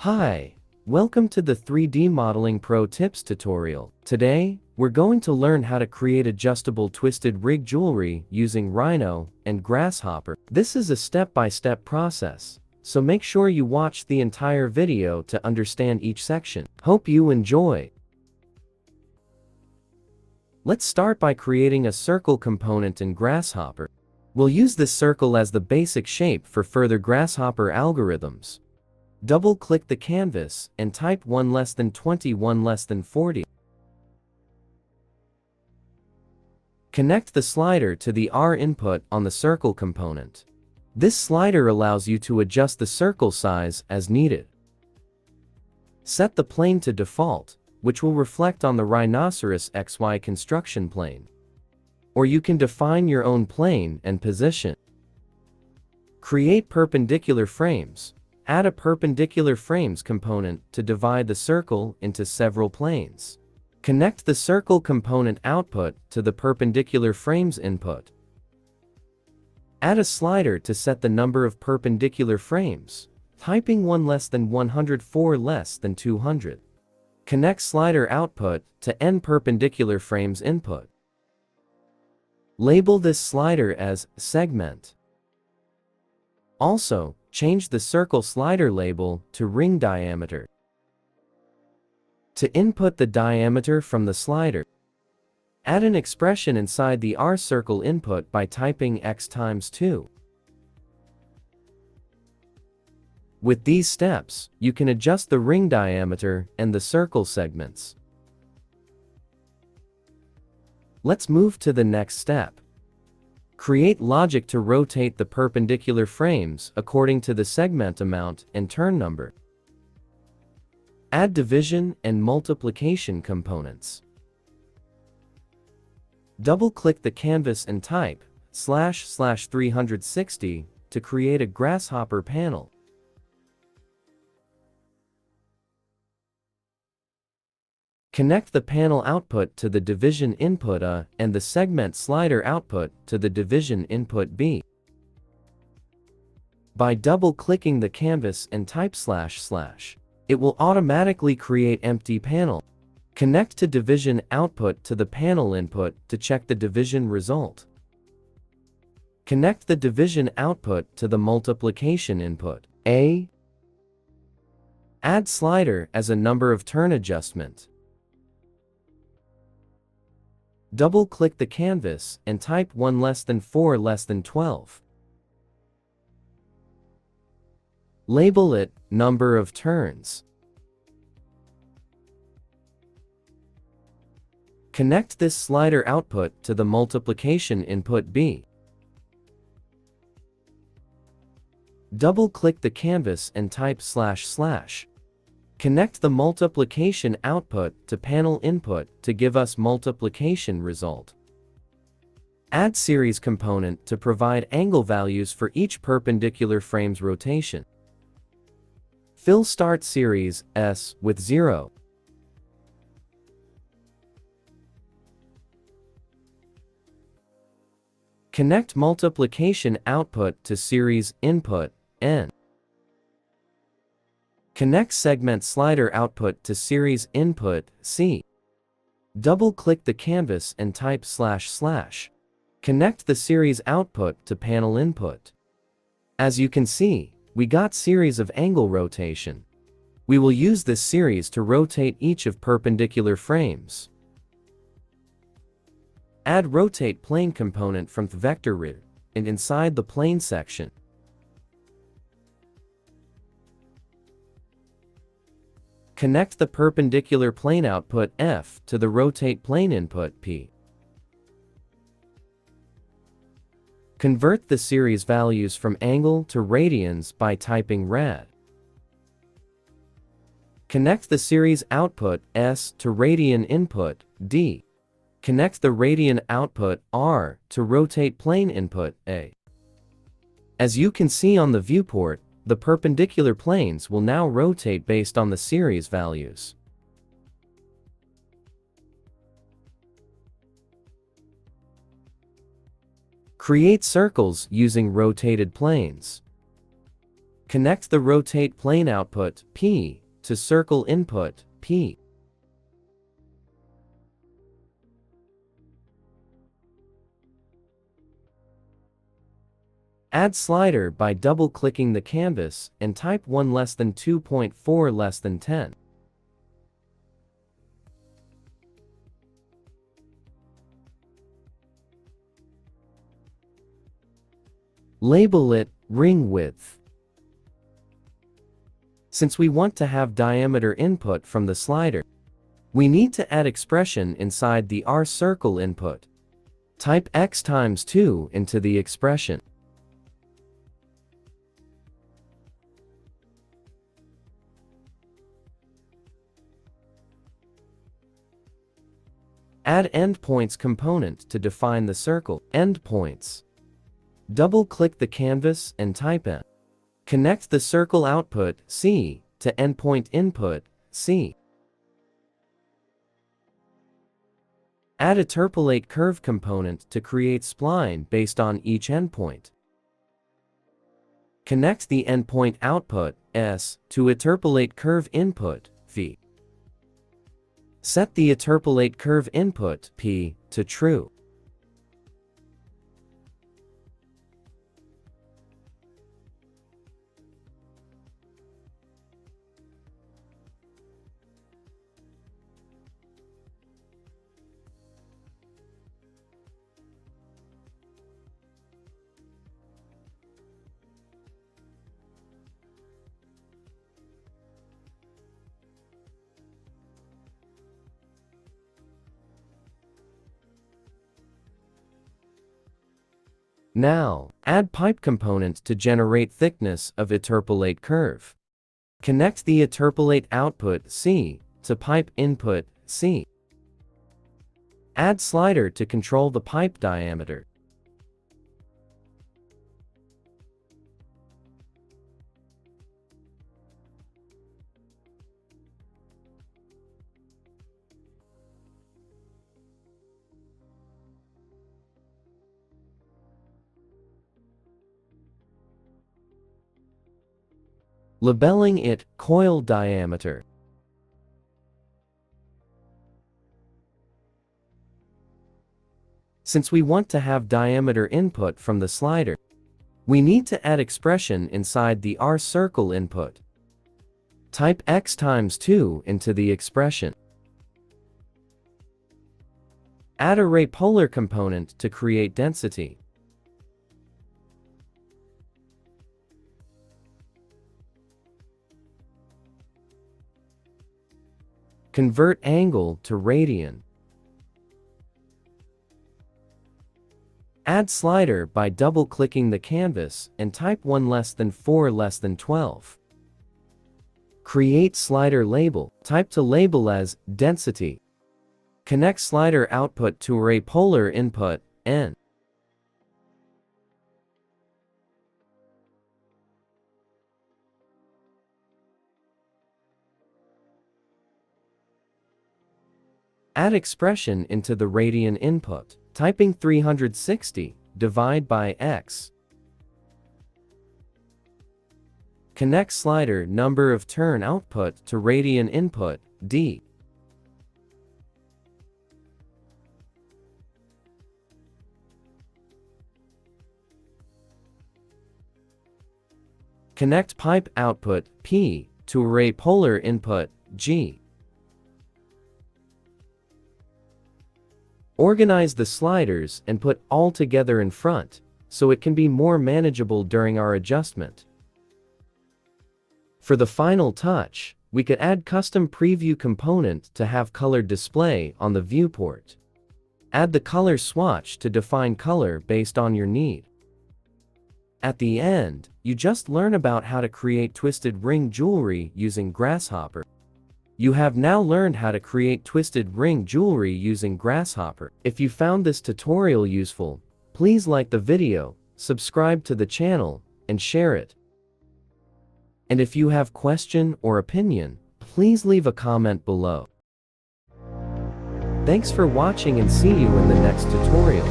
Hi, welcome to the 3D Modeling Pro Tips tutorial. Today, we're going to learn how to create adjustable twisted rig jewelry using Rhino and Grasshopper. This is a step-by-step process, so make sure you watch the entire video to understand each section. Hope you enjoy. Let's start by creating a circle component in Grasshopper. We'll use this circle as the basic shape for further Grasshopper algorithms. Double-click the canvas and type 1 less than 20, 1 less than 40. Connect the slider to the R input on the circle component. This slider allows you to adjust the circle size as needed. Set the plane to default, which will reflect on the Rhinoceros XY construction plane. Or you can define your own plane and position. Create perpendicular frames. Add a perpendicular frames component to divide the circle into several planes. Connect the circle component output to the perpendicular frames input. Add a slider to set the number of perpendicular frames, typing 1 less than 104 less than 200. Connect slider output to N perpendicular frames input. Label this slider as segment. Also, change the circle slider label to ring diameter. To input the diameter from the slider, add an expression inside the R circle input by typing x times 2. With these steps, you can adjust the ring diameter and the circle segments. Let's move to the next step. Create logic to rotate the perpendicular frames according to the segment amount and turn number. Add division and multiplication components. Double-click the canvas and type //360 to create a Grasshopper panel. Connect the panel output to the division input A and the segment slider output to the division input B. By double-clicking the canvas and type //, it will automatically create empty panel. Connect to division output to the panel input to check the division result. Connect the division output to the multiplication input, A. Add slider as a number of turn adjustment. Double-click the canvas and type 1 less than 4 less than 12. Label it number of turns. Connect this slider output to the multiplication input B. Double-click the canvas and type //. Connect the multiplication output to panel input to give us multiplication result. Add series component to provide angle values for each perpendicular frame's rotation. Fill start series S with 0. Connect multiplication output to series input N. Connect segment slider output to series input C. Double-click the canvas and type //. Connect the series output to panel input. As you can see, we got series of angle rotation. We will use this series to rotate each of perpendicular frames. Add rotate plane component from the vector rig and inside the plane section. Connect the perpendicular plane output F to the rotate plane input P. Convert the series values from angle to radians by typing rad. Connect the series output S to radian input D. Connect the radian output R to rotate plane input A. As you can see on the viewport, the perpendicular planes will now rotate based on the series values. Create circles using rotated planes. Connect the rotate plane output, P, to circle input, P. Add slider by double-clicking the canvas and type 1 less than 2.4 less than 10. Label it ring width. Since we want to have diameter input from the slider, we need to add expression inside the R circle input. Type x times 2 into the expression. Add endpoints component to define the circle endpoints. Double-click the canvas and type N. Connect the circle output, C, to endpoint input, C. Add a interpolate curve component to create spline based on each endpoint. Connect the endpoint output, S, to interpolate curve input, V. Set the interpolate curve input, P, to true. Now, add pipe component to generate thickness of interpolate curve. Connect the interpolate output, C, to pipe input, C. Add slider to control the pipe diameter. Labeling it coil diameter. Since we want to have diameter input from the slider, we need to add expression inside the R circle input. Type x times 2 into the expression. Add array polar component to create density. Convert angle to radian. Add slider by double-clicking the canvas and type 1 less than 4 less than 12. Create slider label. Type to label as density. Connect slider output to array polar input, N. Add expression into the radian input. Typing 360, divide by x. Connect slider number of turn output to radian input, D. Connect pipe output, P, to array polar input, G. Organize the sliders and put all together in front, so it can be more manageable during our adjustment. For the final touch, we could add custom preview component to have colored display on the viewport. Add the color swatch to define color based on your need. At the end, you just learn about how to create twisted ring jewelry using Grasshopper. You have now learned how to create twisted ring jewelry using Grasshopper. If you found this tutorial useful, please like the video, subscribe to the channel, and share it. And if you have question or opinion, please leave a comment below. Thanks for watching and see you in the next tutorial.